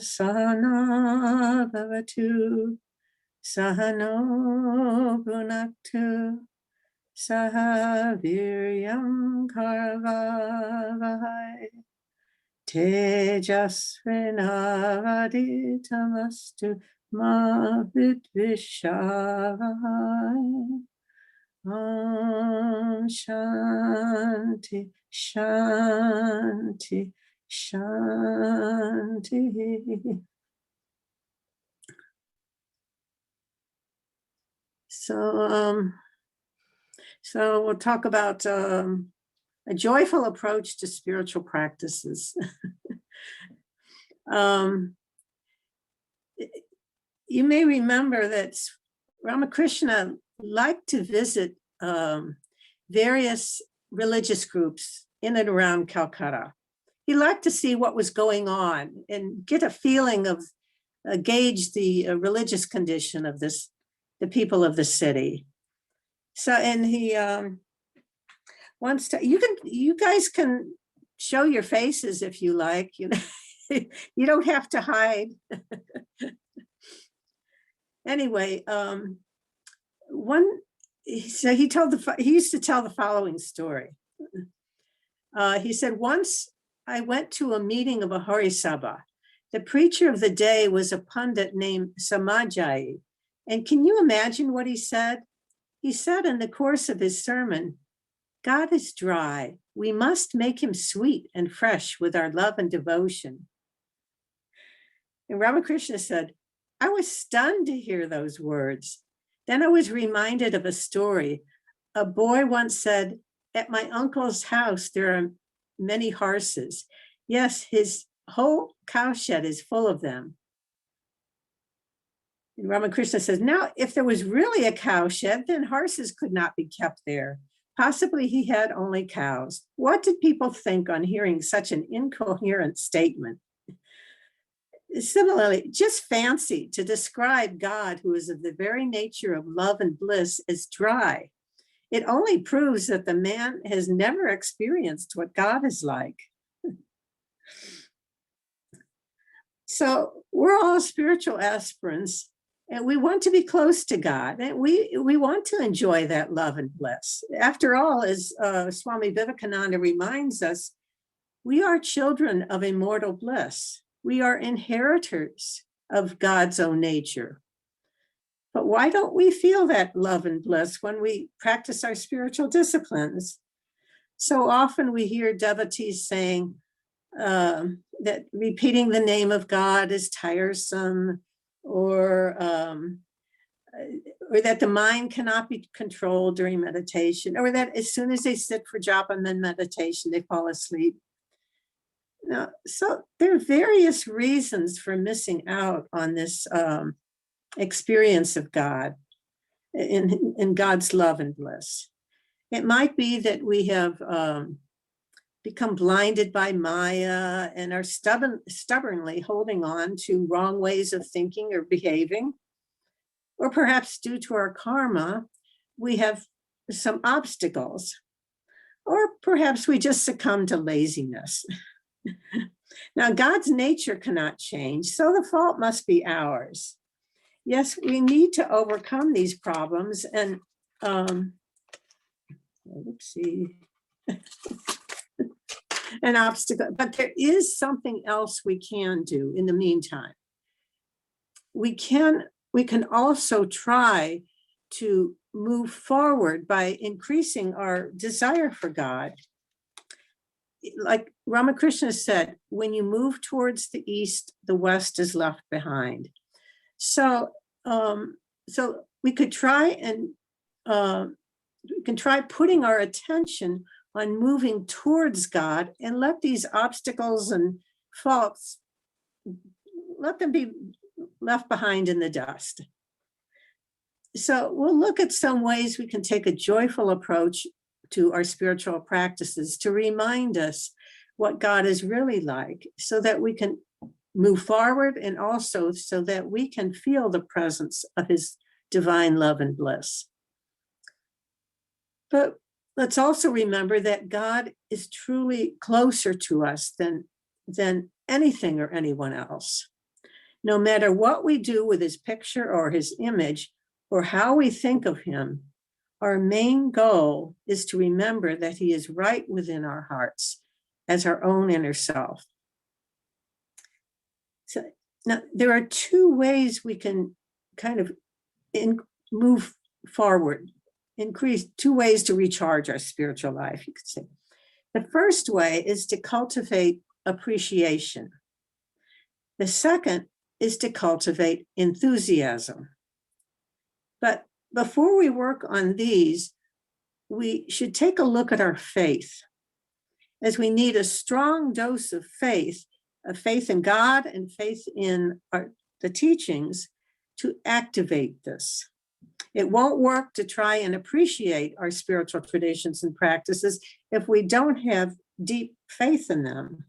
Sahana bhavatu, Sahano bhunaktu, Saha viryam karvavahai, Tejasvinavaditamastu ma vidvishavahai. Om Shanti, Shanti, Shanti. So we'll talk about a joyful approach to spiritual practices. You may remember that Ramakrishna liked to visit various religious groups in and around Calcutta. He liked to see what was going on and get a feeling of, gauge the religious condition of the people of the city. So, and he wants to, you guys can show your faces if you like, you know, you don't have to hide. Anyway, so he used to tell the following story. He said, once I went to a meeting of a Hari Sabha. The preacher of the day was a pundit named Samajai. And can you imagine what he said? He said in the course of his sermon, God is dry. We must make him sweet and fresh with our love and devotion. And Ramakrishna said, I was stunned to hear those words. Then I was reminded of a story. A boy once said, at my uncle's house, there are many horses. Yes, his whole cowshed is full of them. And Ramakrishna says, now, if there was really a cowshed, then horses could not be kept there. Possibly he had only cows. What did people think on hearing such an incoherent statement? Similarly, just fancy to describe God, who is of the very nature of love and bliss, as dry. It only proves that the man has never experienced what God is like. So we're all spiritual aspirants, and we want to be close to God, and we want to enjoy that love and bliss. After all, as Swami Vivekananda reminds us, we are children of immortal bliss. We are inheritors of God's own nature. But why don't we feel that love and bliss when we practice our spiritual disciplines? So often we hear devotees saying that repeating the name of God is tiresome, or that the mind cannot be controlled during meditation, or that as soon as they sit for japa and then meditation, they fall asleep. Now, so there are various reasons for missing out on this experience of God, in God's love and bliss. It might be that we have become blinded by Maya and are stubbornly holding on to wrong ways of thinking or behaving. Or perhaps due to our karma, we have some obstacles. Or perhaps we just succumb to laziness. Now, God's nature cannot change, so the fault must be ours. Yes, we need to overcome these problems and, oopsie, an obstacle, but there is something else we can do in the meantime. We can also try to move forward by increasing our desire for God. Like Ramakrishna said, when you move towards the east, the west is left behind. So, we could try and putting our attention on moving towards God and let these obstacles and faults, let them be left behind in the dust. So we'll look at some ways we can take a joyful approach to our spiritual practices to remind us what God is really like, so that we can move forward, and also so that we can feel the presence of his divine love and bliss. But let's also remember that God is truly closer to us than anything or anyone else. No matter what we do with his picture or his image, or how we think of him, our main goal is to remember that he is right within our hearts as our own inner self. So now there are two ways we can kind of move forward, increase, two ways to recharge our spiritual life, you could say. The first way is to cultivate appreciation. The second is to cultivate enthusiasm. But before we work on these, we should take a look at our faith, as we need a strong dose of faith in God and faith in the teachings to activate this. It won't work to try and appreciate our spiritual traditions and practices if we don't have deep faith in them.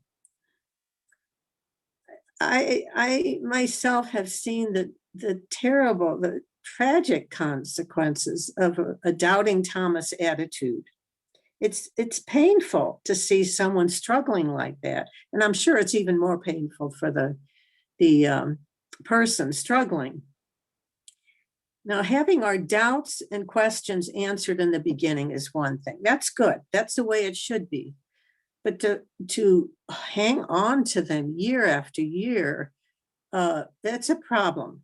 I myself have seen the terrible, the tragic consequences of a doubting Thomas attitude. It's painful to see someone struggling like that. And I'm sure it's even more painful for the person struggling. Now, having our doubts and questions answered in the beginning is one thing. That's good. That's the way it should be. But to hang on to them year after year, that's a problem.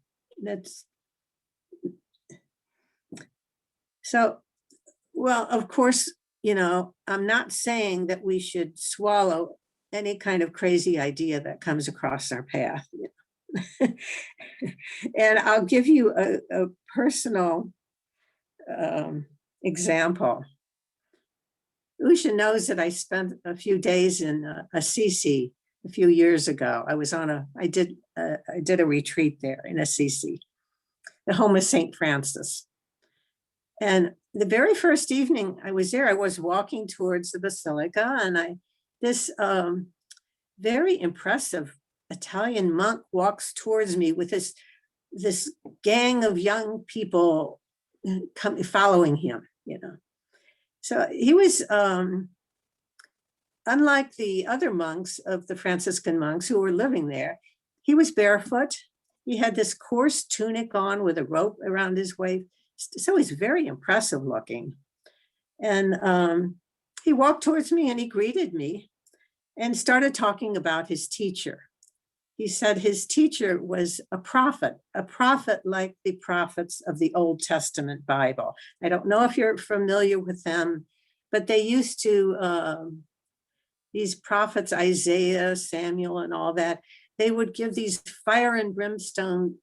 So, well, of course, I'm not saying that we should swallow any kind of crazy idea that comes across our path. And I'll give you a personal example. Usha knows that I spent a few days in Assisi a few years ago. I did a retreat there in Assisi, the home of St. Francis. And the very first evening I was there, I was walking towards the basilica, and this very impressive Italian monk walks towards me with this gang of young people following him, So he was, unlike the other monks of the Franciscan monks who were living there, he was barefoot. He had this coarse tunic on with a rope around his waist. So he's very impressive looking. And he walked towards me and he greeted me and started talking about his teacher. He said his teacher was a prophet like the prophets of the Old Testament Bible. I don't know if you're familiar with them, but they used to, these prophets, Isaiah, Samuel, and all that, they would give these fire and brimstone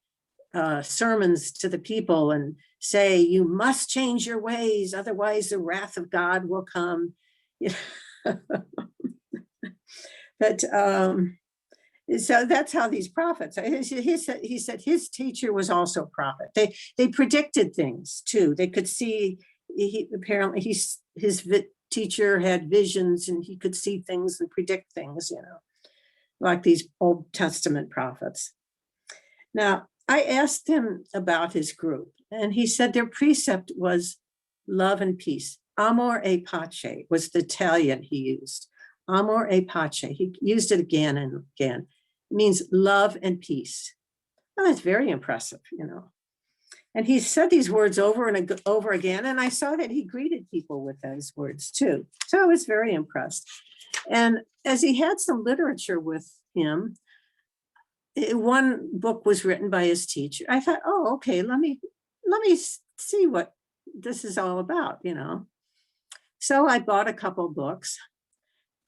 sermons to the people and say, you must change your ways, otherwise the wrath of God will come. But so that's how these prophets, he said his teacher was also a prophet. They predicted things too. They could see, apparently his teacher had visions and he could see things and predict things, like these Old Testament prophets. Now, I asked him about his group, and he said their precept was love and peace. Amor e pace was the Italian he used. Amor e pace. He used it again and again. It means love and peace. Well, that's very impressive, And he said these words over and over again, and I saw that he greeted people with those words too. So I was very impressed. And as he had some literature with him, one book was written by his teacher. I thought, oh, okay, let me see what this is all about, So I bought a couple books,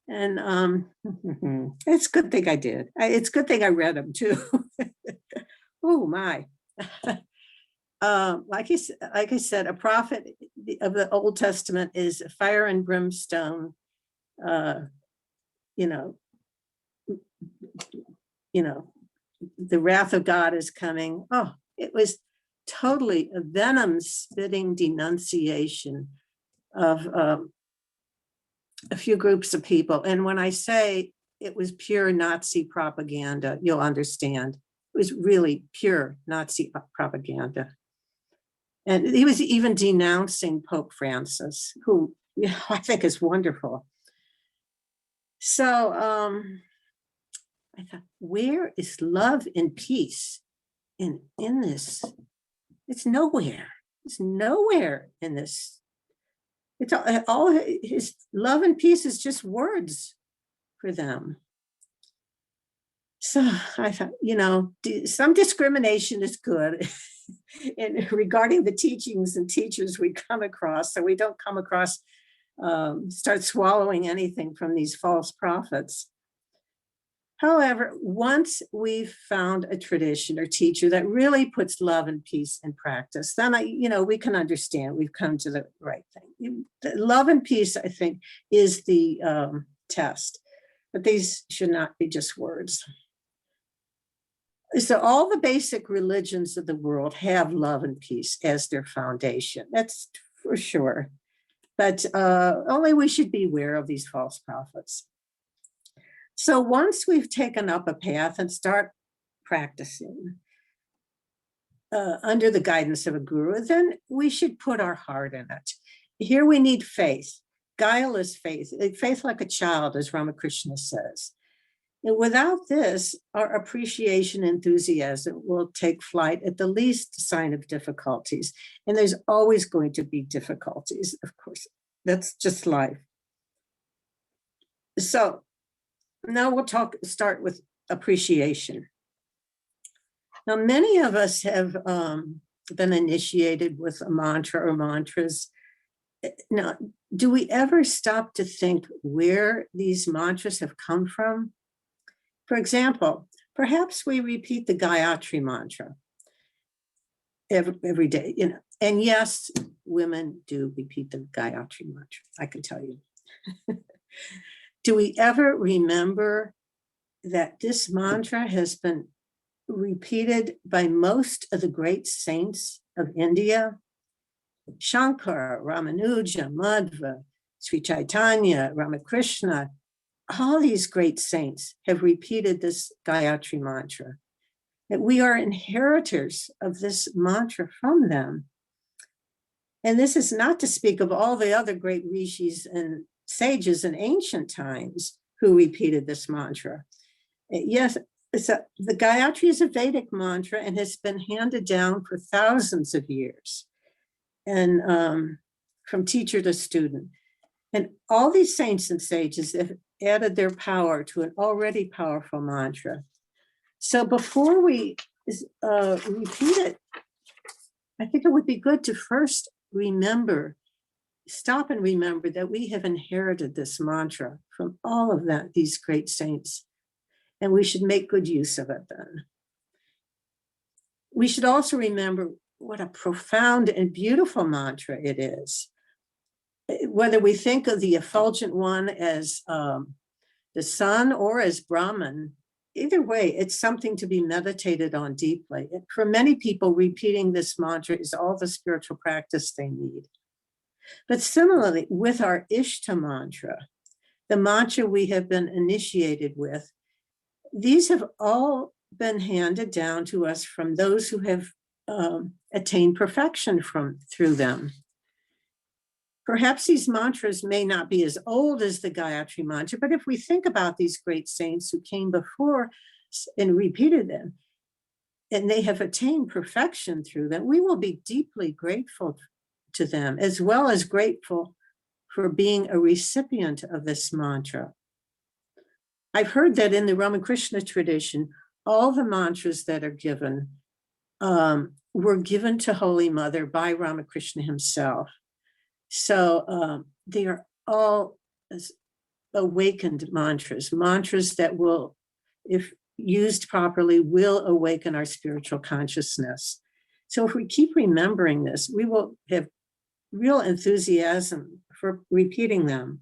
and it's a good thing I did. It's a good thing I read them too. Oh my. Like I said, a prophet of the Old Testament is fire and brimstone, the wrath of God is coming. Oh, it was totally a venom-spitting denunciation of a few groups of people. And when I say it was pure Nazi propaganda, you'll understand. It was really pure Nazi propaganda. And he was even denouncing Pope Francis, who I think is wonderful. So I thought, where is love and peace in this? It's nowhere. It's nowhere in this. It's all his love and peace is just words for them. So I thought, some discrimination is good regarding the teachings and teachers we come across, so we don't come across, start swallowing anything from these false prophets. However, once we've found a tradition or teacher that really puts love and peace in practice, then we can understand we've come to the right thing. Love and peace, I think, is the test, but these should not be just words. So all the basic religions of the world have love and peace as their foundation. That's for sure. But only we should be aware of these false prophets. So once we've taken up a path and start practicing under the guidance of a guru, then we should put our heart in it. Here we need faith, guileless faith, faith like a child, as Ramakrishna says. And without this, our appreciation, enthusiasm will take flight at the least sign of difficulties. And there's always going to be difficulties, of course. That's just life. So now we'll start with appreciation. Now, many of us have been initiated with a mantra or mantras. Now, do we ever stop to think where these mantras have come from? For example, perhaps we repeat the Gayatri Mantra every day, And yes, women do repeat the Gayatri Mantra, I can tell you. Do we ever remember that this mantra has been repeated by most of the great saints of India? Shankara, Ramanuja, Madhva, Sri Chaitanya, Ramakrishna, all these great saints have repeated this Gayatri Mantra. That we are inheritors of this mantra from them. And this is not to speak of all the other great rishis and sages in ancient times who repeated this mantra. Yes, the Gayatri is a Vedic mantra and has been handed down for thousands of years, and from teacher to student. And all these saints and sages have added their power to an already powerful mantra. So before we repeat it, I think it would be good to first stop and remember that we have inherited this mantra from all of these great saints, and we should make good use of it then. We should also remember what a profound and beautiful mantra it is. Whether we think of the effulgent one as the sun or as Brahman, either way, it's something to be meditated on deeply. And for many people, repeating this mantra is all the spiritual practice they need. But similarly, with our Ishta mantra, the mantra we have been initiated with, these have all been handed down to us from those who have attained perfection through them. Perhaps these mantras may not be as old as the Gayatri Mantra, but if we think about these great saints who came before and repeated them, and they have attained perfection through them, we will be deeply grateful to them, as well as grateful for being a recipient of this mantra. I've heard that in the Ramakrishna tradition, all the mantras that are given were given to Holy Mother by Ramakrishna himself. So they are all awakened mantras that will, if used properly, will awaken our spiritual consciousness. So if we keep remembering this, we will have real enthusiasm for repeating them.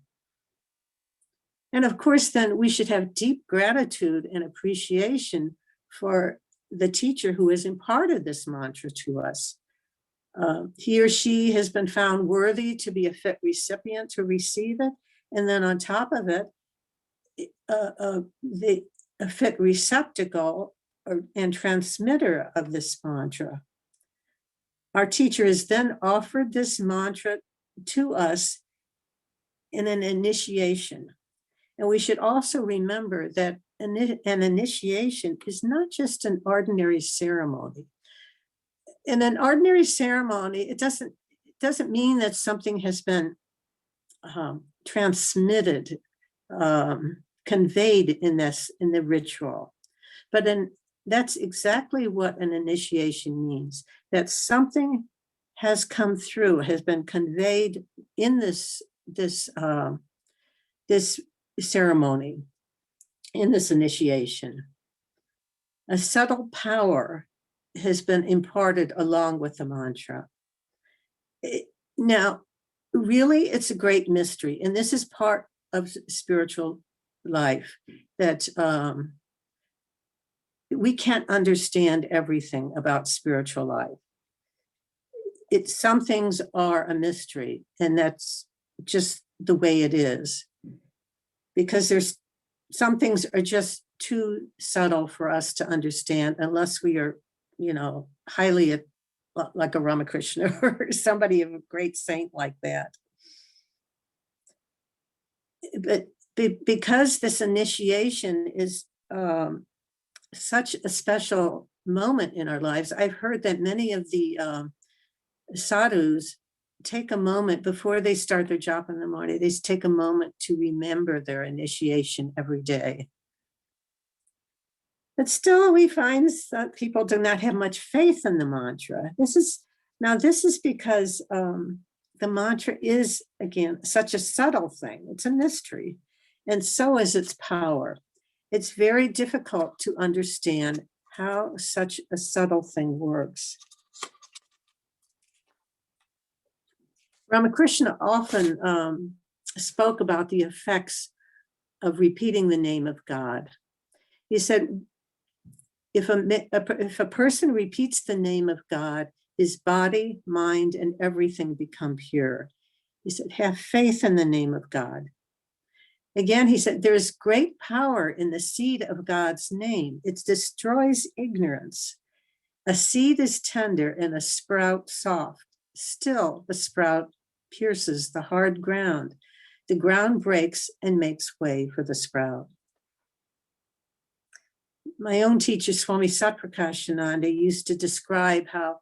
And of course, then we should have deep gratitude and appreciation for the teacher who has imparted this mantra to us. He or she has been found worthy to be a fit recipient to receive it. And then on top of it, a fit receptacle and transmitter of this mantra. Our teacher has then offered this mantra to us in an initiation. And we should also remember that an initiation is not just an ordinary ceremony. In an ordinary ceremony, it doesn't mean that something has been transmitted, conveyed in the ritual. But that's exactly what an initiation means, that something has come through, has been conveyed in this ceremony, in this initiation. A subtle power has been imparted along with the mantra. Now, really, it's a great mystery, and this is part of spiritual life, that we can't understand everything about spiritual life. Some things are a mystery, and that's just the way it is, because some things are just too subtle for us to understand unless we are, highly like a Ramakrishna or somebody of a great saint like that. But because this initiation is such a special moment in our lives, I've heard that many of the sadhus take a moment before they start their japa in the morning. They take a moment to remember their initiation every day. But still, we find that people do not have much faith in the mantra. This is because the mantra is, again, such a subtle thing. It's a mystery, and so is its power. It's very difficult to understand how such a subtle thing works. Ramakrishna often spoke about the effects of repeating the name of God. He said, if a person repeats the name of God, his body, mind, and everything become pure. He said, have faith in the name of God. Again, he said, there is great power in the seed of God's name. It destroys ignorance. A seed is tender and a sprout soft. Still, the sprout pierces the hard ground. The ground breaks and makes way for the sprout. My own teacher, Swami Satprakashananda, used to describe how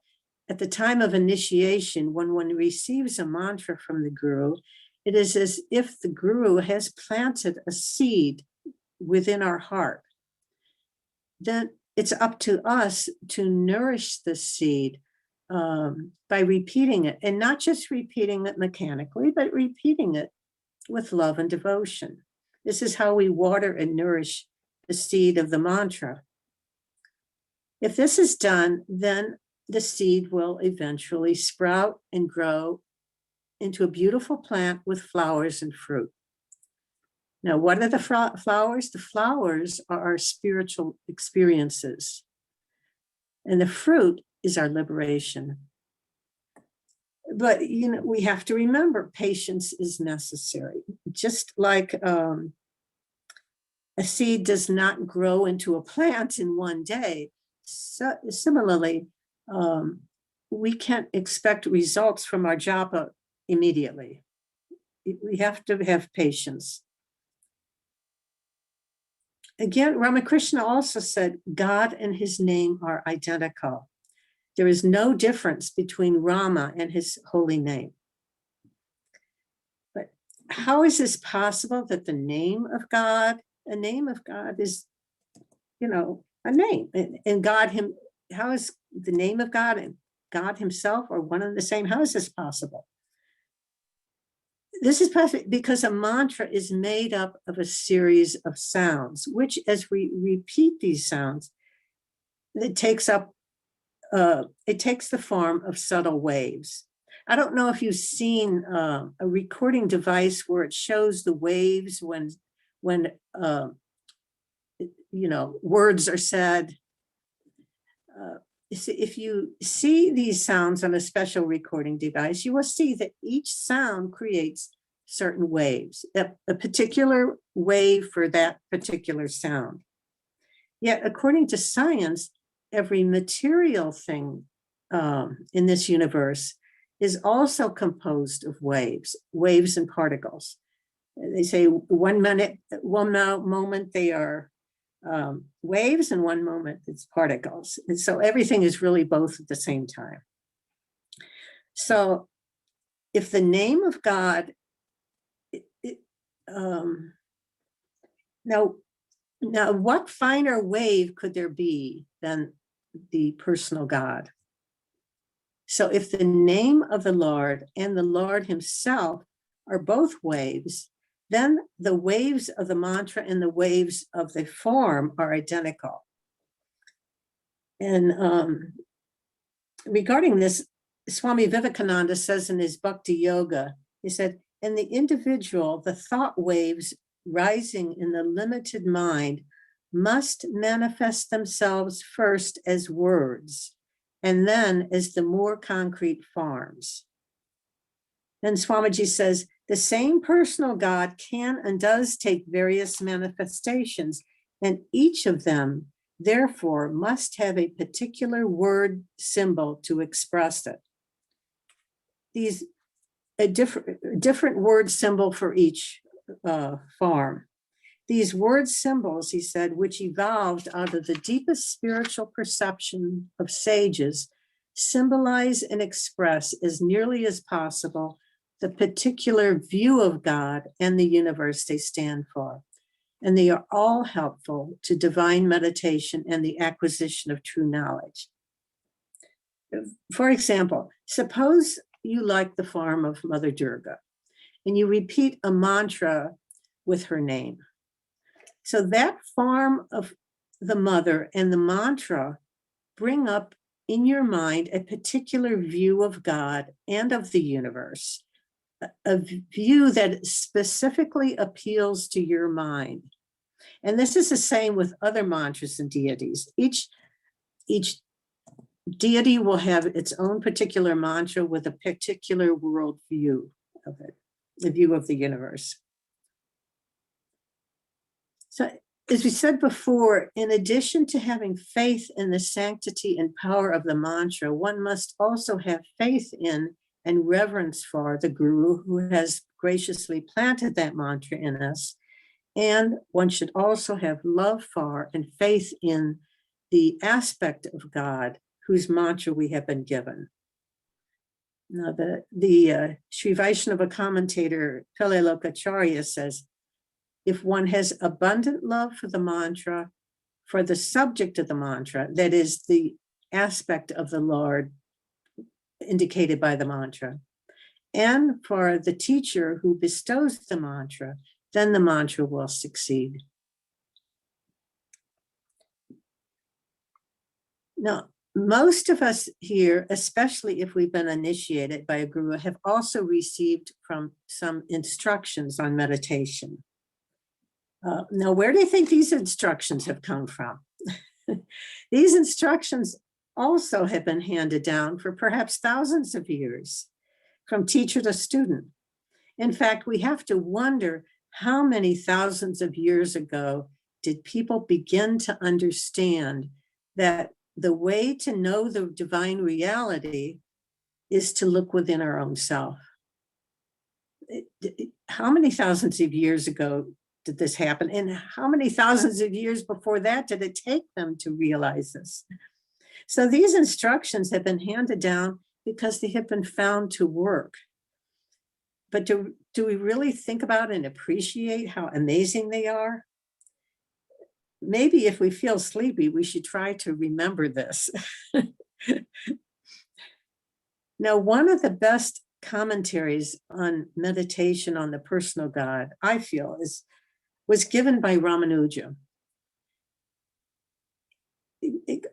at the time of initiation, when one receives a mantra from the Guru, it is as if the Guru has planted a seed within our heart. Then it's up to us to nourish the seed by repeating it, and not just repeating it mechanically, but repeating it with love and devotion. This is how we water and nourish the seed of the mantra. If this is done, then the seed will eventually sprout and grow into a beautiful plant with flowers and fruit. Now, what are the flowers? The flowers are our spiritual experiences, and the fruit is our liberation. But, we have to remember patience is necessary. Just like a seed does not grow into a plant in one day, similarly, we can't expect results from our japa immediately. We have to have patience. Again, Ramakrishna also said, God and his name are identical. There is no difference between Rama and his holy name. But how is this possible that a name of God is, a name? And God, how is the name of God and God himself are one and the same? How is this possible? This is possible because a mantra is made up of a series of sounds, which as we repeat these sounds, it takes the form of subtle waves. I don't know if you've seen a recording device where it shows the waves when words are said. If you see these sounds on a special recording device, you will see that each sound creates certain waves, a particular wave for that particular sound. Yet, according to science, every material thing in this universe is also composed of waves and particles. They say one moment they are waves, and one moment it's particles. And so everything is really both at the same time. So if the name of God, now what finer wave could there be than the personal God? So if the name of the Lord and the Lord himself are both waves, then the waves of the mantra and the waves of the form are identical. And regarding this, Swami Vivekananda says in his Bhakti Yoga, he said, in the individual, the thought waves rising in the limited mind must manifest themselves first as words, and then as the more concrete forms. Then Swamiji says, the same personal God can and does take various manifestations, and each of them, therefore, must have a particular word symbol to express it. A different word symbol for each form. These word symbols, he said, which evolved out of the deepest spiritual perception of sages, symbolize and express as nearly as possible the particular view of God and the universe they stand for. And they are all helpful to divine meditation and the acquisition of true knowledge. For example, suppose you like the form of Mother Durga and you repeat a mantra with her name. So that form of the mother and the mantra bring up in your mind a particular view of God and of the universe, a view that specifically appeals to your mind. And this is the same with other mantras and deities. Each deity will have its own particular mantra with a particular world view of it, the view of the universe. So, as we said before, in addition to having faith in the sanctity and power of the mantra, one must also have faith in and reverence for the Guru who has graciously planted that mantra in us. And one should also have love for and faith in the aspect of God whose mantra we have been given. Now, the Sri Vaishnava commentator Pillai Lokacharya says, if one has abundant love for the mantra, for the subject of the mantra, that is the aspect of the Lord indicated by the mantra, and for the teacher who bestows the mantra, then the mantra will succeed. Now, most of us here, especially if we've been initiated by a guru, have also received from some instructions on meditation. Now, where do you think these instructions have come from? These instructions also have been handed down for perhaps thousands of years, from teacher to student. In fact, we have to wonder how many thousands of years ago did people begin to understand that the way to know the divine reality is to look within our own self. How many thousands of years ago did this happen? And how many thousands of years before that did it take them to realize this? So these instructions have been handed down because they have been found to work. But do we really think about and appreciate how amazing they are? Maybe if we feel sleepy, we should try to remember this. Now, one of the best commentaries on meditation on the personal God, I feel, was given by Ramanuja.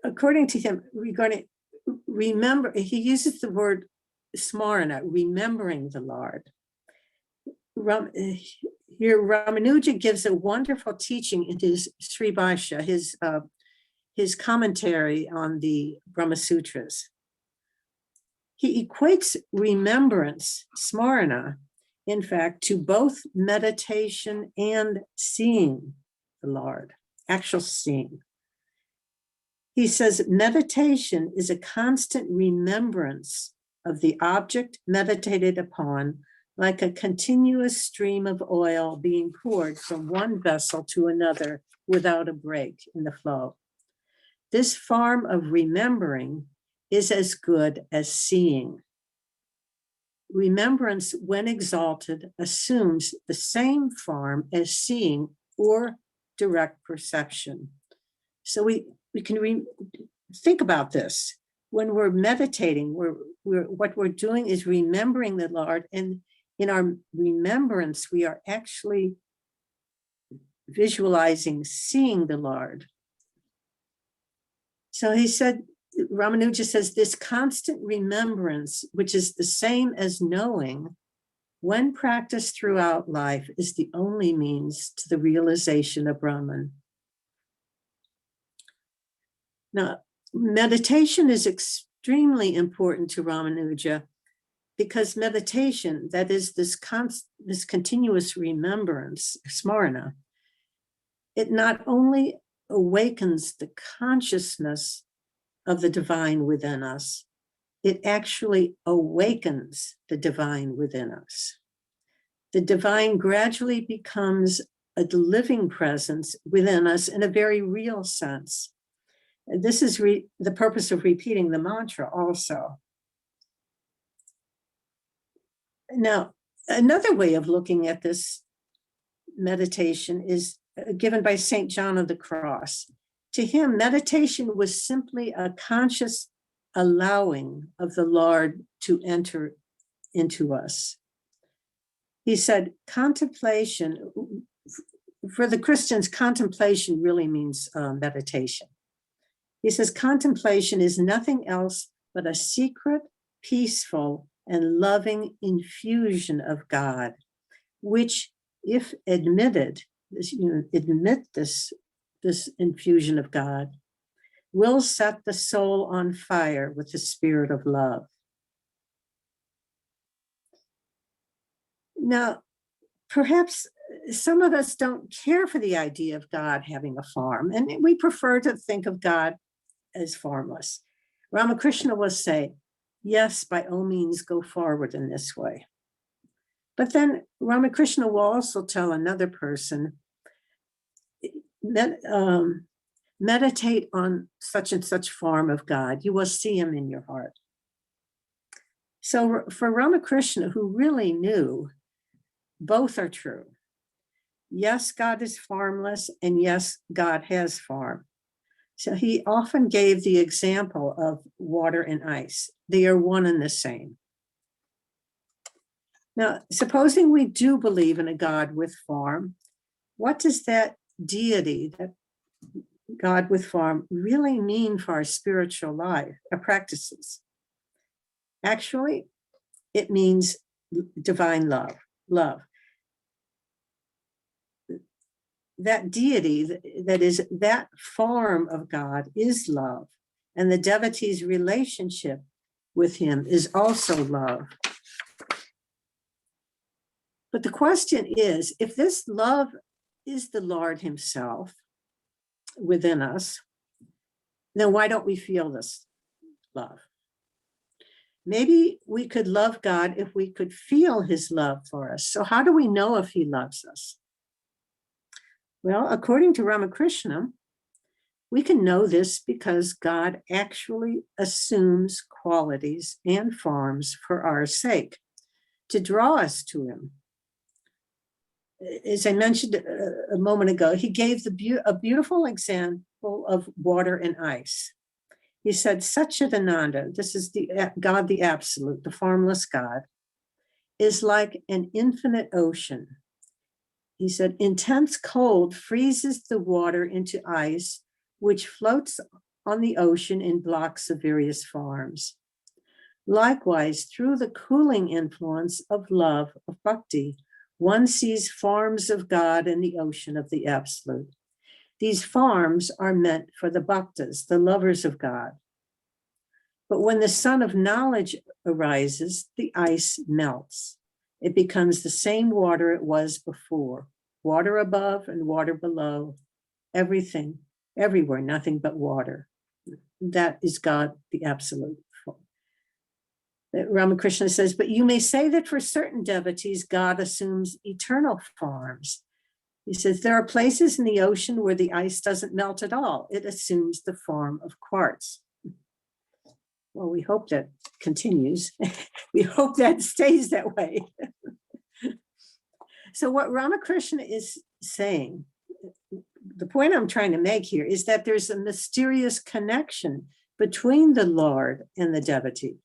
According to him, regarding remember, he uses the word smarana, remembering the Lord. Here, Ramanuja gives a wonderful teaching in his Sri Bhashya, his commentary on the Brahma Sutras. He equates remembrance, smarana, in fact, to both meditation and seeing the Lord, actual seeing. He says meditation is a constant remembrance of the object meditated upon like a continuous stream of oil being poured from one vessel to another without a break in the flow. This form of remembering is as good as seeing. Remembrance, when exalted, assumes the same form as seeing or direct perception. So we can think about this. When we're meditating, what we're doing is remembering the Lord, and in our remembrance, we are actually visualizing, seeing the Lord. So he said, Ramanuja says, this constant remembrance, which is the same as knowing, when practiced throughout life, is the only means to the realization of Brahman. Now, meditation is extremely important to Ramanuja because meditation, that is this continuous remembrance, smarana, it not only awakens the consciousness of the divine within us, it actually awakens the divine within us. The divine gradually becomes a living presence within us in a very real sense. This is the purpose of repeating the mantra also. Now, another way of looking at this meditation is given by St. John of the Cross. To him, meditation was simply a conscious allowing of the Lord to enter into us. He said, contemplation, for the Christians, contemplation really means meditation. He says, contemplation is nothing else but a secret, peaceful, and loving infusion of God, which, if admitted, admit this infusion of God, will set the soul on fire with the spirit of love. Now, perhaps some of us don't care for the idea of God having a form, and we prefer to think of God as formless. Ramakrishna will say, yes, by all means, go forward in this way. But then Ramakrishna will also tell another person, meditate on such and such form of God. You will see him in your heart. So for Ramakrishna, who really knew, both are true. Yes, God is formless, and yes, God has form. So he often gave the example of water and ice. They are one and the same. Now, supposing we do believe in a God with form, what does that deity, that God with form, really mean for our spiritual life, our practices? Actually, it means divine love. That deity, that is, that form of God is love, and the devotee's relationship with him is also love. But the question is, if this love is the Lord himself within us, then why don't we feel this love? Maybe we could love God if we could feel his love for us. So how do we know if he loves us? Well, according to Ramakrishna, we can know this because God actually assumes qualities and forms for our sake, to draw us to him. As I mentioned a moment ago, he gave a beautiful example of water and ice. He said, Satchidananda, this is God, the absolute, the formless God, is like an infinite ocean. He said, intense cold freezes the water into ice, which floats on the ocean in blocks of various forms. Likewise, through the cooling influence of love, of bhakti, one sees forms of God in the ocean of the absolute. These forms are meant for the bhaktas, the lovers of God. But when the sun of knowledge arises, the ice melts. It becomes the same water it was before, water above and water below, everything, everywhere, nothing but water. That is God, the absolute. Ramakrishna says, but you may say that for certain devotees, God assumes eternal forms. He says, there are places in the ocean where the ice doesn't melt at all. It assumes the form of quartz. Well, we hope that continues. We hope that stays that way. So what Ramakrishna is saying, the point I'm trying to make here is that there's a mysterious connection between the Lord and the devotee.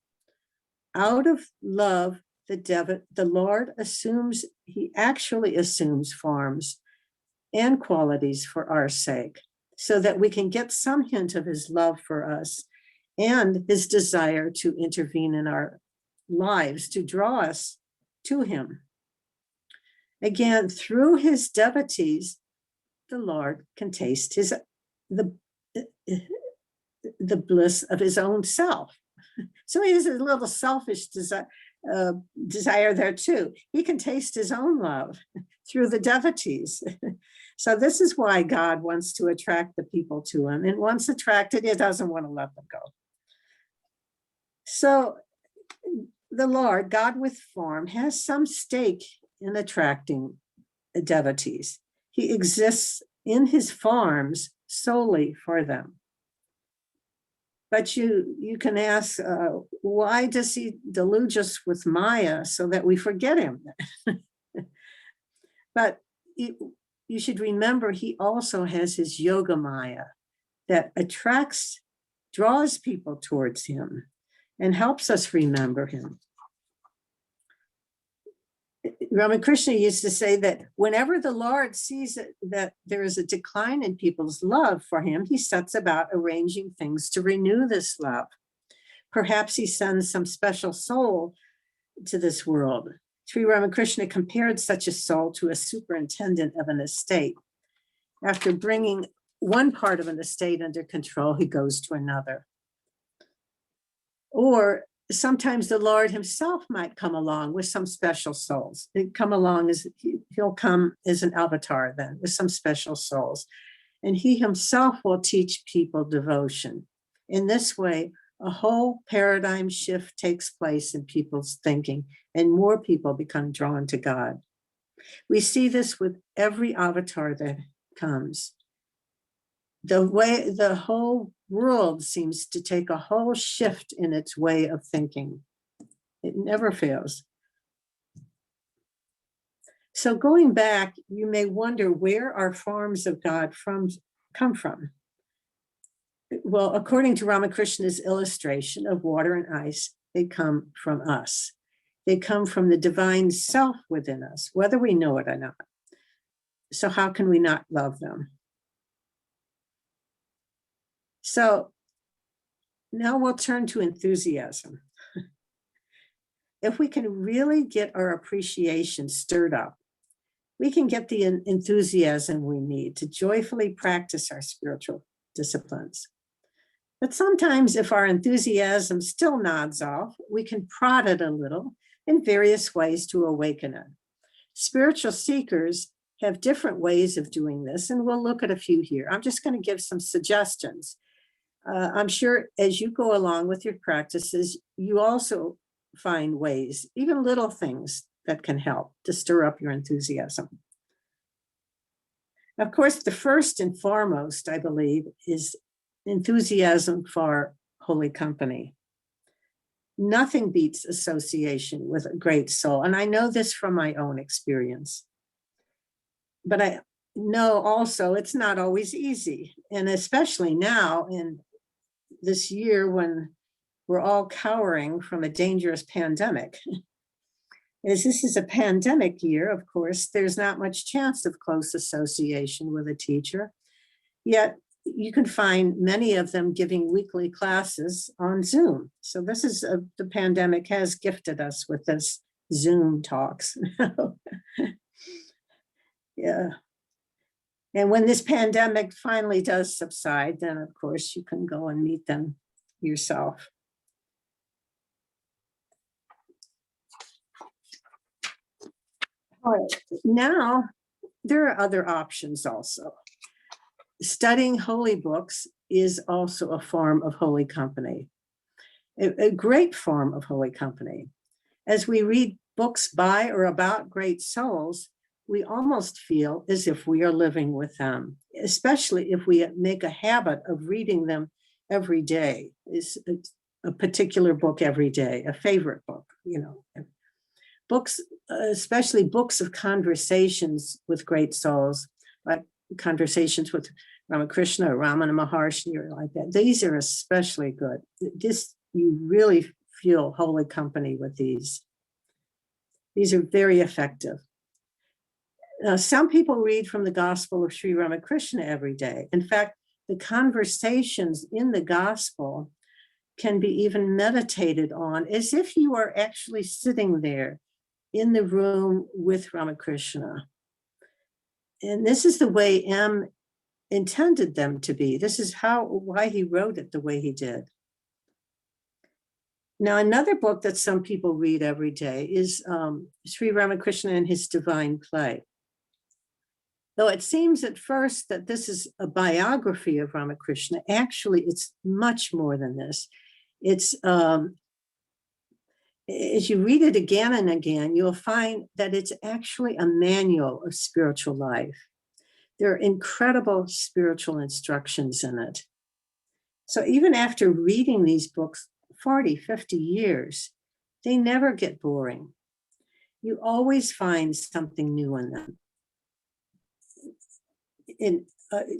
Out of love, the Lord assumes, he actually assumes forms and qualities for our sake, so that we can get some hint of his love for us and his desire to intervene in our lives, to draw us to him. Again, through his devotees, the Lord can taste the bliss of his own self. So he has a little selfish desire there too. He can taste his own love through the devotees. So this is why God wants to attract the people to him. And once attracted, he doesn't want to let them go. So the Lord, God with form, has some stake in attracting devotees. He exists in his forms solely for them. But you can ask, why does he deluge us with Maya so that we forget him? But you should remember he also has his yoga Maya that draws people towards him and helps us remember him. Ramakrishna used to say that whenever the Lord sees that there is a decline in people's love for him, he sets about arranging things to renew this love. Perhaps he sends some special soul to this world. Sri Ramakrishna compared such a soul to a superintendent of an estate. After bringing one part of an estate under control, he goes to another. Or sometimes the Lord himself might come along with some special souls. He'll come as an avatar then with some special souls. And he himself will teach people devotion. In this way, a whole paradigm shift takes place in people's thinking, and more people become drawn to God. We see this with every avatar that comes. The whole world seems to take a whole shift in its way of thinking. It never fails. So going back, you may wonder where our forms of God come from. Well, according to Ramakrishna's illustration of water and ice, they come from us. They come from the divine self within us, whether we know it or not. So how can we not love them? So now we'll turn to enthusiasm. If we can really get our appreciation stirred up, we can get the enthusiasm we need to joyfully practice our spiritual disciplines. But sometimes if our enthusiasm still nods off, we can prod it a little in various ways to awaken it. Spiritual seekers have different ways of doing this, and we'll look at a few here. I'm just going to give some suggestions. I'm sure as you go along with your practices, you also find ways, even little things that can help to stir up your enthusiasm. Of course, the first and foremost, I believe, is enthusiasm for holy company. Nothing beats association with a great soul. And I know this from my own experience. But I know also it's not always easy. And especially now in this year when we're all cowering from a dangerous pandemic. As this is a pandemic year, of course, there's not much chance of close association with a teacher. Yet you can find many of them giving weekly classes on Zoom. So this is the pandemic has gifted us with this Zoom talks. Yeah. And when this pandemic finally does subside, then of course you can go and meet them yourself. All right. Now, there are other options also. Studying holy books is also a form of holy company. a great form of holy company. As we read books by or about great souls, we almost feel as if we are living with them, especially if we make a habit of reading them every day. It's a particular book every day, a favorite book, Books, especially books of conversations with great souls, like conversations with Ramakrishna or Ramana Maharshi or like that. These are especially good. You really feel holy company with these. These are very effective. Some people read from the Gospel of Sri Ramakrishna every day. In fact, the conversations in the Gospel can be even meditated on as if you are actually sitting there in the room with Ramakrishna. And this is the way M intended them to be. This is why he wrote it the way he did. Now, another book that some people read every day is Sri Ramakrishna and his Divine Play. Though it seems at first that this is a biography of Ramakrishna, actually it's much more than this. It's as you read it again and again, you'll find that it's actually a manual of spiritual life. There are incredible spiritual instructions in it. So even after reading these books 40, 50 years, they never get boring. You always find something new in them. And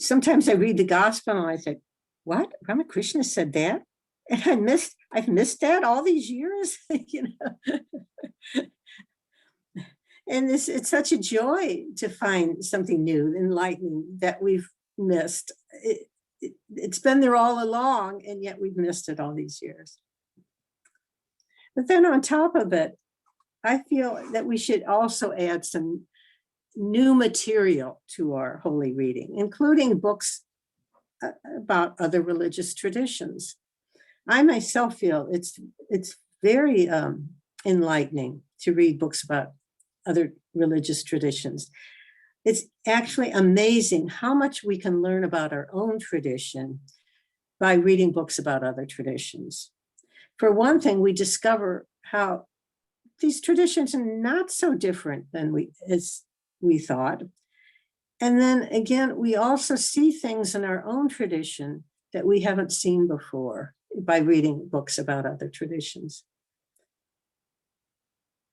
sometimes I read the gospel and I think, what? Ramakrishna said that? And I've missed that all these years, And it's such a joy to find something new, enlightening that we've missed. It's been there all along, and yet we've missed it all these years. But then on top of it, I feel that we should also add some new material to our holy reading, including books about other religious traditions. I myself feel it's very enlightening to read books about other religious traditions. It's actually amazing how much we can learn about our own tradition by reading books about other traditions. For one thing, we discover how these traditions are not so different than as we thought. And then again, we also see things in our own tradition that we haven't seen before by reading books about other traditions.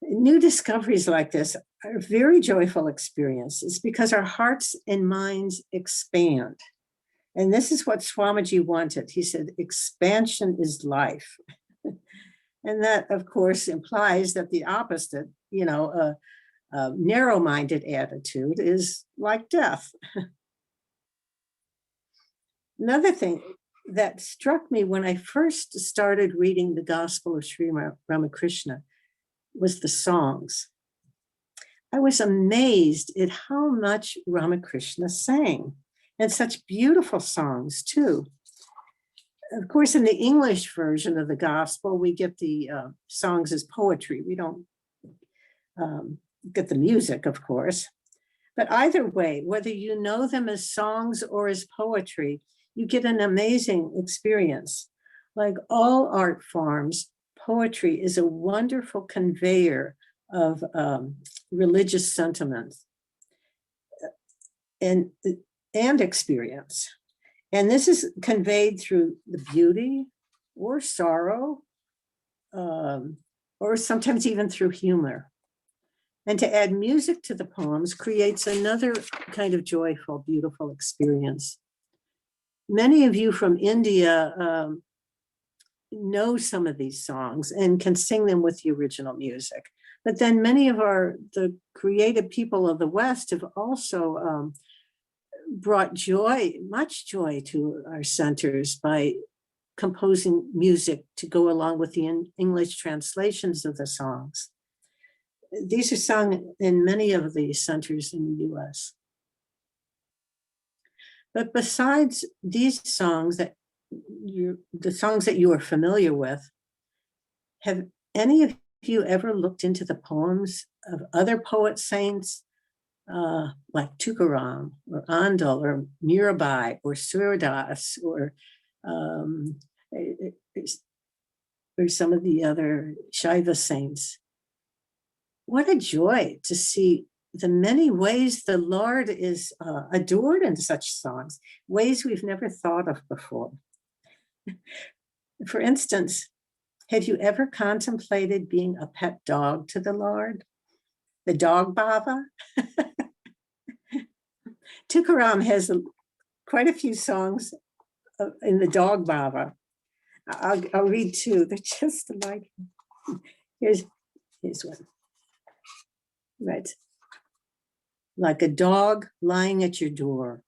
New discoveries like this are very joyful experiences because our hearts and minds expand. And this is what Swamiji wanted. He said, expansion is life. And that, of course, implies that the opposite, a narrow-minded attitude is like death. Another thing that struck me when I first started reading the Gospel of Sri Ramakrishna was the songs. I was amazed at how much Ramakrishna sang, and such beautiful songs too. Of course, in the English version of the Gospel, we get the songs as poetry. We don't get the music, of course. But either way, whether you know them as songs or as poetry, you get an amazing experience. Like all art forms, poetry is a wonderful conveyor of religious sentiments and experience. And this is conveyed through the beauty or sorrow, or sometimes even through humor. And to add music to the poems creates another kind of joyful, beautiful experience. Many of you from India know some of these songs and can sing them with the original music. But then many of the creative people of the West have also brought much joy to our centers by composing music to go along with the English translations of the songs. These are sung in many of the centers in the US. But besides these songs, the songs that you are familiar with, have any of you ever looked into the poems of other poet saints like Tukaram or Andal or Mirabai or Surdas or or some of the other Shaiva saints. What a joy to see the many ways the Lord is adored in such songs, ways we've never thought of before. For instance, have you ever contemplated being a pet dog to the Lord? The dog Baba? Tukaram has quite a few songs in the dog Baba. I'll read two. They're just delightful. Here's one. Right. Like a dog lying at your door.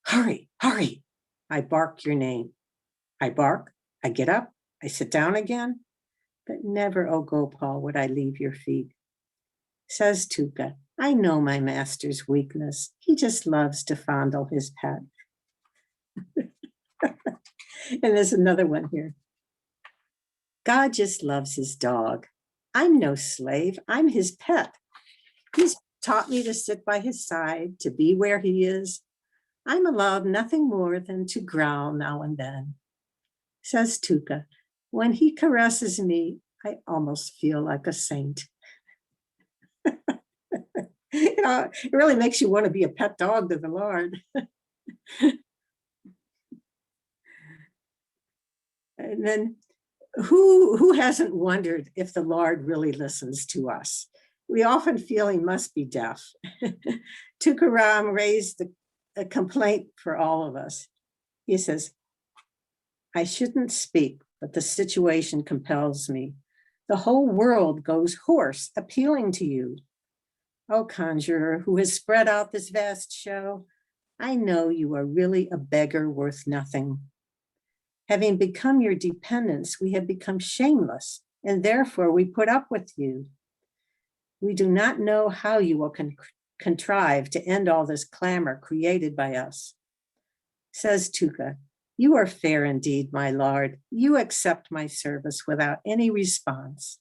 Hurry, hurry. I bark your name. I bark, I get up, I sit down again. But never, O Gopal, would I leave your feet. Says Tuka, I know my master's weakness. He just loves to fondle his pet. And there's another one here. God just loves his dog. I'm no slave, I'm his pet. He's taught me to sit by his side, to be where he is. I'm allowed nothing more than to growl now and then. Says Tuka, when he caresses me, I almost feel like a saint. It really makes you want to be a pet dog to the Lord. And then who hasn't wondered if the Lord really listens to us? We often feel he must be deaf. Tukaram raised a complaint for all of us. He says, I shouldn't speak, but the situation compels me. The whole world goes hoarse, appealing to you. Oh, conjurer, who has spread out this vast show, I know you are really a beggar worth nothing. Having become your dependents, we have become shameless, and therefore we put up with you. We do not know how you will contrive to end all this clamor created by us. Says Tuka, you are fair indeed, my lord. You accept my service without any response.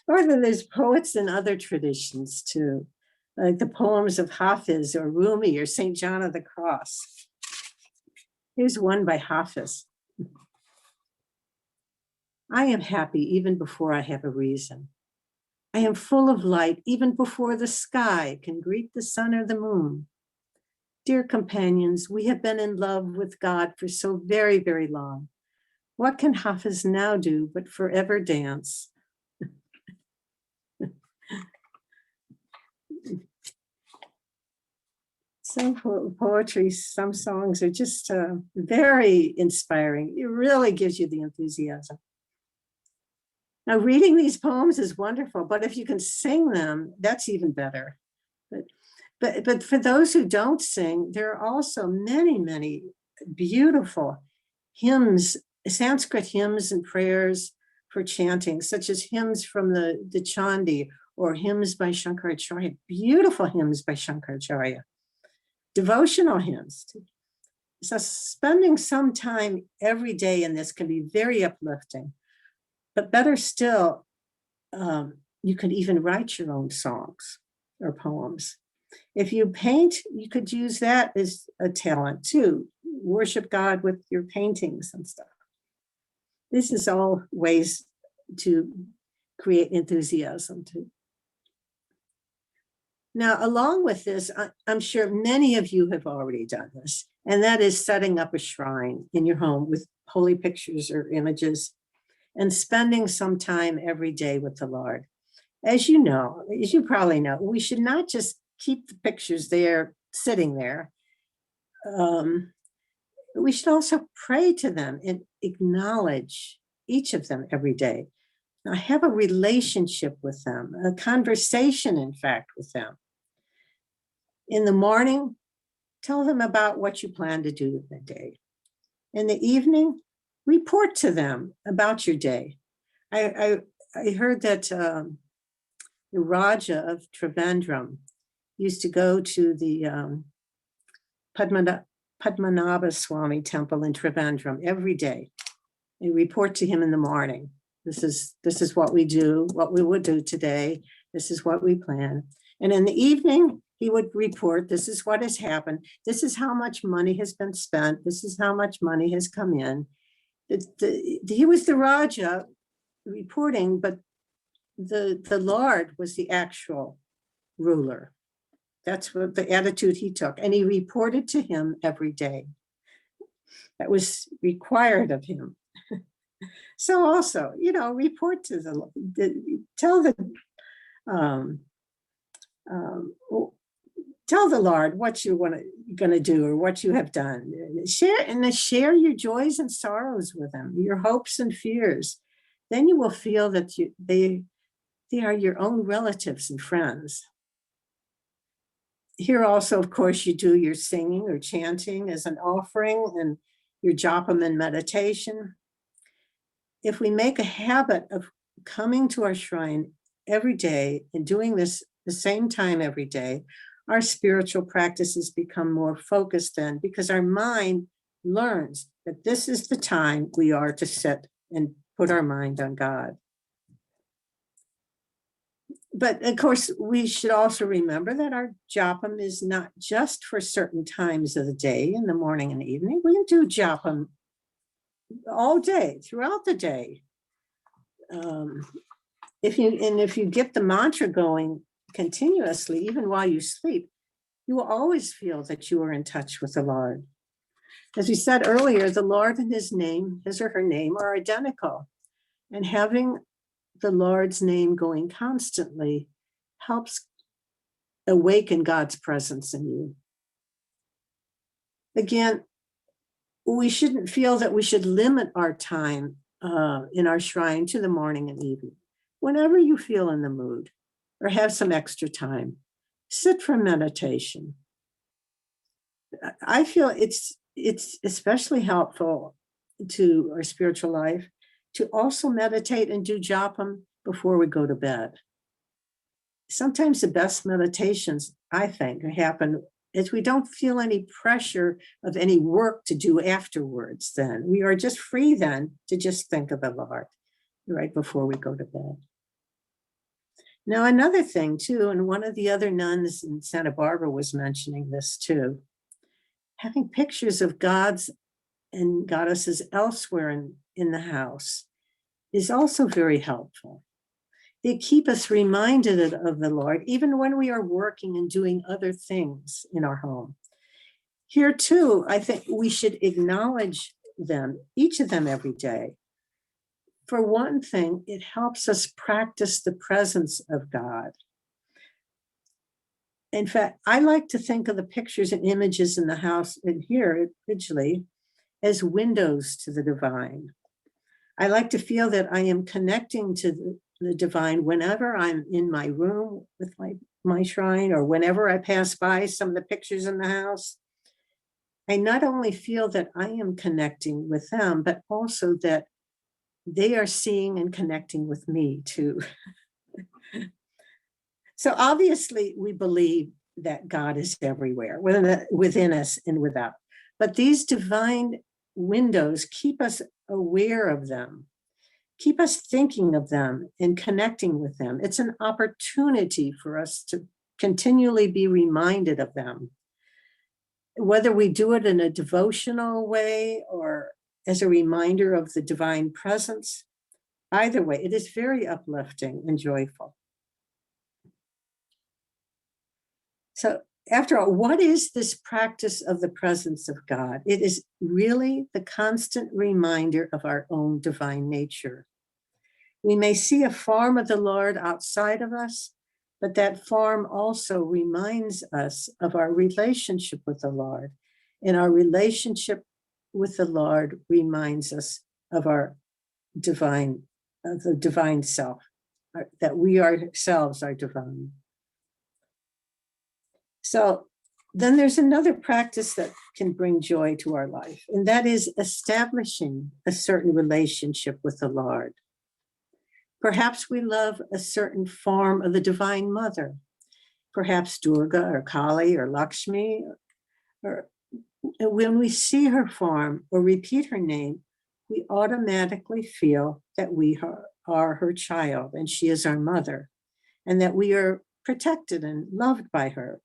Or then there's poets in other traditions too, like the poems of Hafiz or Rumi or St. John of the Cross. Here's one by Hafiz. I am happy even before I have a reason. I am full of light even before the sky can greet the sun or the moon. Dear companions, we have been in love with God for so very, very long. What can Hafiz now do but forever dance? Some poetry, some songs are just very inspiring. It really gives you the enthusiasm. Now, reading these poems is wonderful, but if you can sing them, that's even better. But for those who don't sing, there are also many, many beautiful hymns, Sanskrit hymns and prayers for chanting, such as hymns from the Chandi or hymns by Shankaracharya, beautiful hymns by Shankaracharya, devotional hymns. So spending some time every day in this can be very uplifting. But better still, you could even write your own songs or poems. If you paint, you could use that as a talent too. Worship God with your paintings and stuff. This is all ways to create enthusiasm too. Now, along with this, I'm sure many of you have already done this, and that is setting up a shrine in your home with holy pictures or images and spending some time every day with the Lord. As you know, as you probably know, we should not just keep the pictures there, sitting there. We should also pray to them and acknowledge each of them every day. Now, have a relationship with them, a conversation, in fact, with them. In the morning, tell them about what you plan to do in the day. In the evening, report to them about your day. I heard that the Raja of Trivandrum used to go to the Padmanabha Swami temple in Trivandrum every day and report to him in the morning. This is what we do, what we would do today. This is what we plan. And in the evening, he would report, this is what has happened. This is how much money has been spent. This is how much money has come in. He was the Raja reporting, but the Lord was the actual ruler. That's what the attitude he took. And he reported to him every day. That was required of him. So also, report to tell the Lord what you going to do or what you have done. Share your joys and sorrows with him, your hopes and fears. Then you will feel that they are your own relatives and friends. Here also, of course, you do your singing or chanting as an offering and your japam and meditation. If we make a habit of coming to our shrine every day and doing this the same time every day, our spiritual practices become more focused then, because our mind learns that this is the time we are to sit and put our mind on God. But of course, we should also remember that our japam is not just for certain times of the day, in the morning and evening. We can do japam all day, throughout the day. If you get the mantra going continuously, even while you sleep, you will always feel that you are in touch with the Lord. As we said earlier, the Lord and his name, his or her name, are identical. And having the Lord's name going constantly helps awaken God's presence in you. Again, we shouldn't feel that we should limit our time in our shrine to the morning and evening. Whenever you feel in the mood or have some extra time, sit for meditation. I feel it's especially helpful to our spiritual life to also meditate and do japam before we go to bed. Sometimes the best meditations, I think, happen as we don't feel any pressure of any work to do afterwards. Then we are just free then to just think of the Lord right before we go to bed. Now, another thing too, and one of the other nuns in Santa Barbara was mentioning this too, having pictures of gods and goddesses elsewhere in the house is also very helpful. They keep us reminded of the Lord, even when we are working and doing other things in our home. Here too, I think we should acknowledge them, each of them every day. For one thing, it helps us practice the presence of God. In fact, I like to think of the pictures and images in the house and here individually as windows to the divine. I like to feel that I am connecting to the divine whenever I'm in my room with my shrine, or whenever I pass by some of the pictures in the house. I not only feel that I am connecting with them, but also that they are seeing and connecting with me too. So obviously we believe that God is everywhere, within us and without. But these divine windows keep us aware of them, keep us thinking of them and connecting with them. It's an opportunity for us to continually be reminded of them. Whether we do it in a devotional way or as a reminder of the divine presence, either way, it is very uplifting and joyful. So after all, what is this practice of the presence of God? It is really the constant reminder of our own divine nature. We may see a form of the Lord outside of us, but that form also reminds us of our relationship with the Lord. And our relationship with the Lord reminds us of our divine, of the divine self, that we ourselves are divine. So then there's another practice that can bring joy to our life, and that is establishing a certain relationship with the Lord. Perhaps we love a certain form of the Divine Mother, perhaps Durga or Kali or Lakshmi, or when we see her form or repeat her name, we automatically feel that we are her child and she is our mother, and that we are protected and loved by her.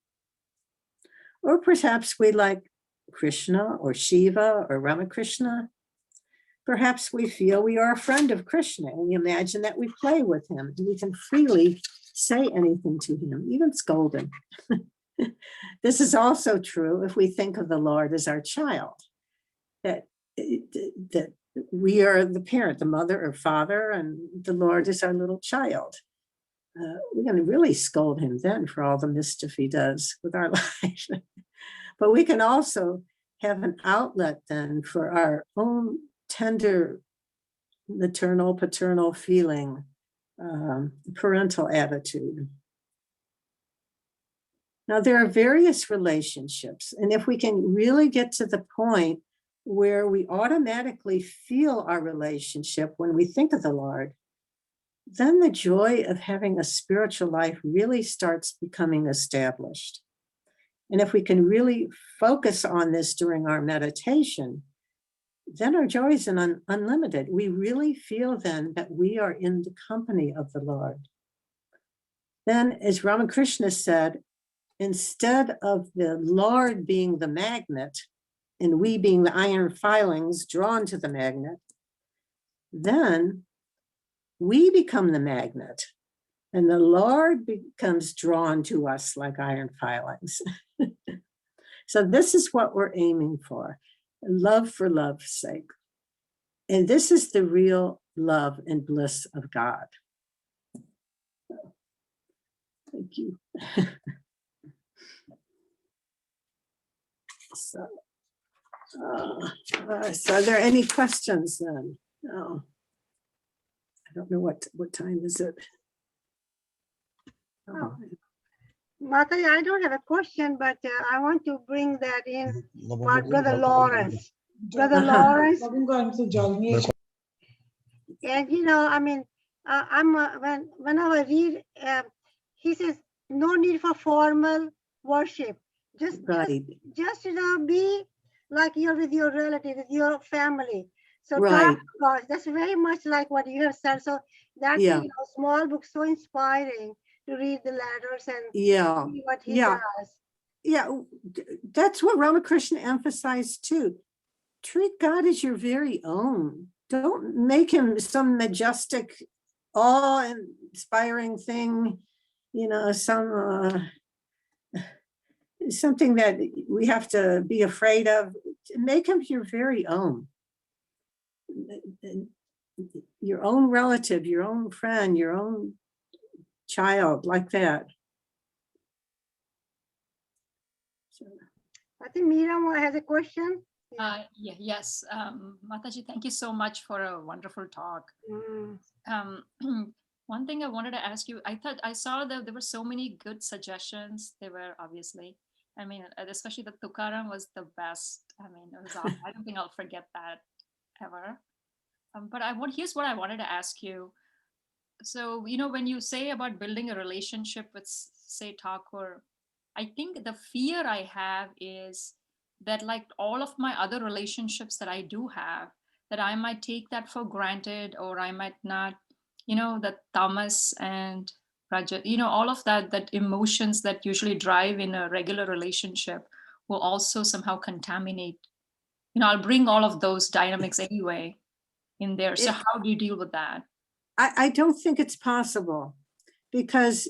Or perhaps we like Krishna or Shiva or Ramakrishna. Perhaps we feel we are a friend of Krishna and we imagine that we play with him. We can freely say anything to him, even scold him. This is also true if we think of the Lord as our child, that we are the parent, the mother or father, and the Lord is our little child. We're going to really scold him then for all the mischief he does with our life. But we can also have an outlet then for our own tender maternal, paternal feeling, parental attitude. Now, there are various relationships, and if we can really get to the point where we automatically feel our relationship when we think of the Lord, then the joy of having a spiritual life really starts becoming established. And if we can really focus on this during our meditation, then our joy is unlimited. We really feel then that we are in the company of the Lord. Then, as Ramakrishna said, instead of the Lord being the magnet and we being the iron filings drawn to the magnet, then we become the magnet and the Lord becomes drawn to us like iron filings. So this is what we're aiming for, love for love's sake. And this is the real love and bliss of God. Thank you. So are there any questions then? No. I don't know what time is it. Oh. Mataji, I don't have a question, but I want to bring that in what Brother Lawrence. Brother Lawrence. And you know, I mean, whenever I read, he says, no need for formal worship. Just you know, be like you're with your relative, with your family. So talk about, that's very much like what you have said. So that's a small book, so inspiring to read the letters and see what he does. Yeah, that's what Ramakrishna emphasized too. Treat God as your very own. Don't make him some majestic, awe-inspiring thing, you know, something that we have to be afraid of. Make him your very own. Your own relative, your own friend, your own child, like that. So. I think Meera has a question. Yes, Mataji, thank you so much for a wonderful talk. One thing I wanted to ask you, I saw that there were so many good suggestions. There were obviously, I mean, especially the Tukaram was the best. I mean, it was awesome. I don't think I'll forget that ever. But here's what I wanted to ask you. So, you know, when you say about building a relationship with, say, Thakur, I think the fear I have is that, like all of my other relationships that I do have, that I might take that for granted, or I might not, you know, the tamas and raja, you know, all of that emotions that usually drive in a regular relationship will also somehow contaminate. You know, I'll bring all of those dynamics anyway in there. So how do you deal with that? I don't think it's possible, because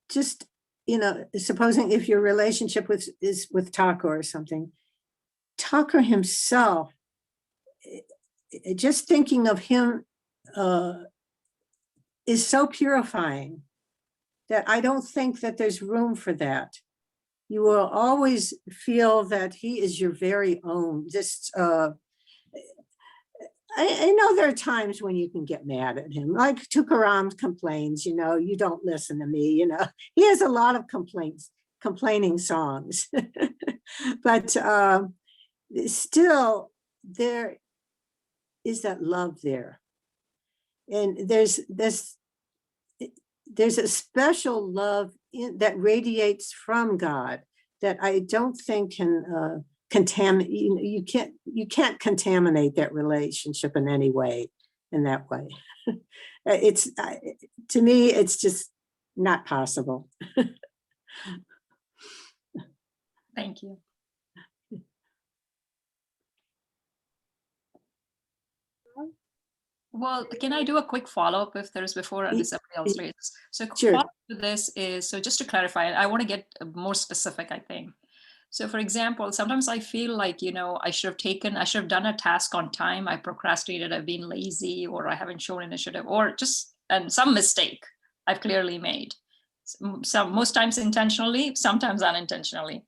just, you know, supposing if your relationship is with Thakur or something, Thakur himself, just thinking of him is so purifying that I don't think that there's room for that. You will always feel that he is your very own. Just I know there are times when you can get mad at him, like Tukaram complains, you know, you don't listen to me, you know. He has a lot of complaining songs. But still, there is that love there. And there's a special love that radiates from God that I don't think can contaminate. You can't contaminate that relationship in any way, in that way. It's to me, it's just not possible. Thank you. Well, can I do a quick follow-up if there's before and somebody else raises? So Sure. follow-up to this is, so just to clarify, I want to get more specific, I think. So for example, sometimes I feel like, I should have done a task on time. I procrastinated, I've been lazy, or I haven't shown initiative, or and some mistake I've clearly made. Most times intentionally, sometimes unintentionally.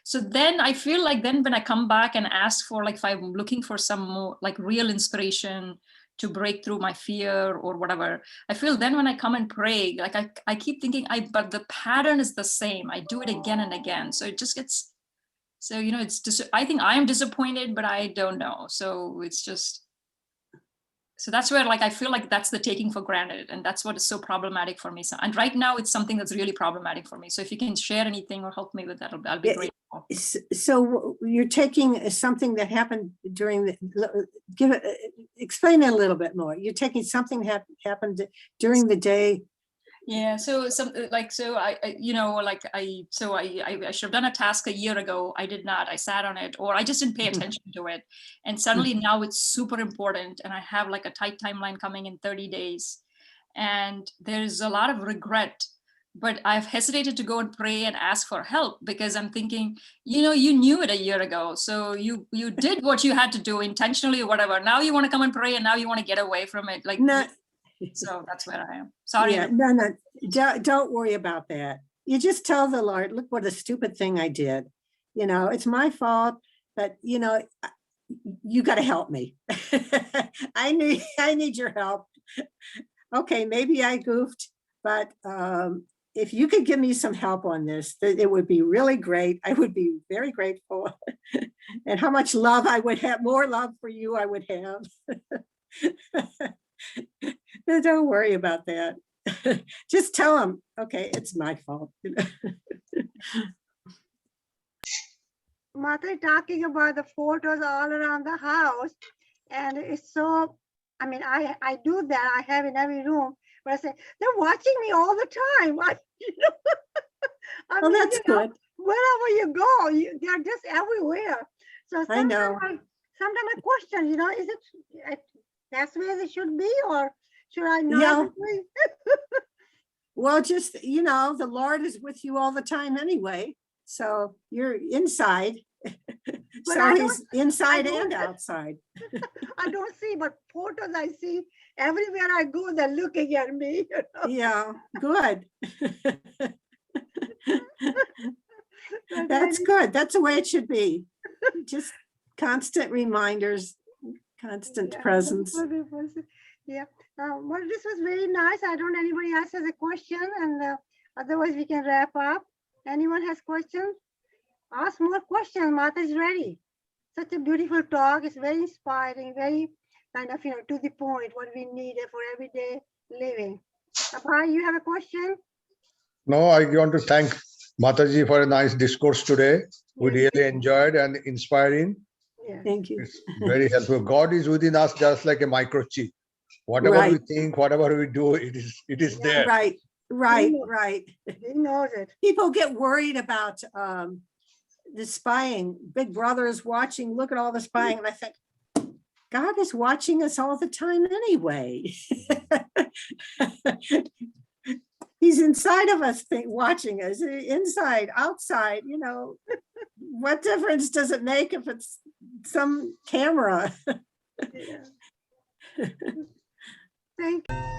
So then I feel like then when I come back and ask for, like, if I'm looking for some more like real inspiration to break through my fear or whatever, I feel then when I come and pray, like I keep thinking, but the pattern is the same. I do it again and again. So it just gets, so, I think I am disappointed, but I don't know. So it's just, so that's where, like, I feel like that's the taking for granted. And that's what is so problematic for me. So, and right now it's something that's really problematic for me. So if you can share anything or help me with that, I'll be grateful. So you're taking something that happened during explain it a little bit more. You're taking something that happened during the day. Yeah, so I should have done a task a year ago. I did not. I sat on it, or I just didn't pay attention to it. And suddenly now it's super important, and I have like a tight timeline coming in 30 days. And there's a lot of regret, but I've hesitated to go and pray and ask for help because I'm thinking, you knew it a year ago. So you did what you had to do intentionally or whatever. Now you want to come and pray, and now you want to get away from it. Like, so that's where I am. Sorry. Yeah, no, don't worry about that. You just tell the Lord, look what a stupid thing I did. It's my fault, but you got to help me. I need your help. Okay, maybe I goofed, but if you could give me some help on this, it would be really great. I would be very grateful. And how much love I would have, more love for you I would have. Don't worry about that. Just tell them, okay, it's my fault. Mata talking about the photos all around the house, and it's so, I do that. I have in every room, but I say, they're watching me all the time. That's good. Wherever you go, they're just everywhere. So I know. Sometimes I question, is it that's where they should be, or should I not? Yeah. Well, just, the Lord is with you all the time anyway. So you're inside. So he's inside and outside. I don't see, but photos I see everywhere I go, they're looking at me. Yeah, good. That's good. That's the way it should be. Just constant reminders, constant presence. Yeah. Well, this was very nice. I don't know anybody else has a question, and otherwise we can wrap up. Anyone has questions? Ask more questions. Mata is ready. Such a beautiful talk. It's very inspiring, very kind of, to the point, what we need for everyday living. Abhay, you have a question? No, I want to thank Mataji for a nice discourse today. We really enjoyed and inspiring. Yeah. Thank you. It's very helpful. God is within us just like a microchip. Whatever we think, whatever we do, it is there. Right. He knows it. People get worried about the spying. Big Brother is watching. Look at all the spying. And I think, God is watching us all the time anyway. He's inside of us, watching us, inside, outside, what difference does it make if it's some camera? Thank you.